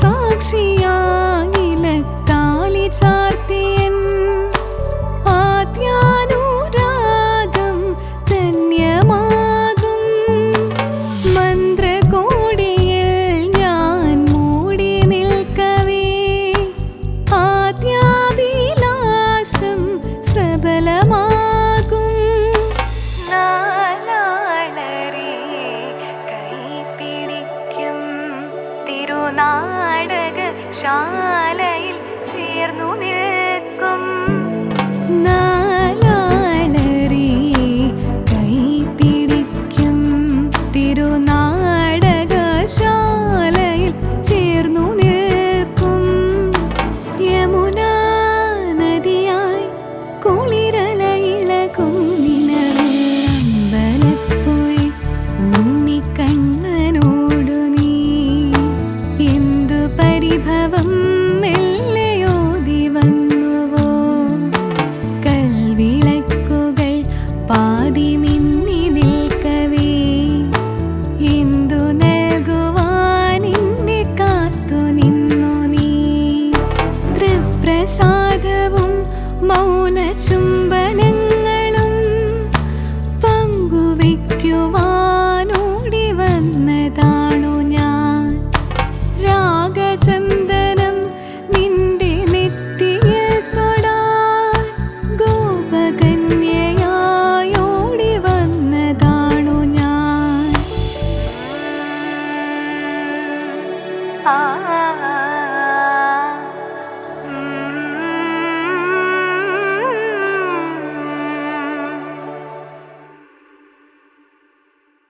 സാക്ഷിയായിലത്താലി ചാർത്തിയൻ ആദ്യാനുരാഗം ധന്യമാകും. മന്ത്രകോടിയിൽ ഞാൻ മൂടി നിൽക്കവേ ആദ്യാഭിലാഷം സഫലമാകും. കൈപിടിക്കും തിരുനാടകശാലയിൽ ചേർന്നു നിൽക്കും. നാലാളറിയെ കൈപിടിക്കും തിരുനാടകശാലയിൽ ചേർന്നു നിൽക്കും. യമുനാ നദിയായി കുളിരലയിളകും നിലവേ അമ്പലപ്പുഴി ഉണ്ണിക്കണ്ണനോടു നീ എന്തു പരിഭവം മെല്ലെയോതി വന്നുവോ. കൽവിളക്കുകൾ പാതിമിൻ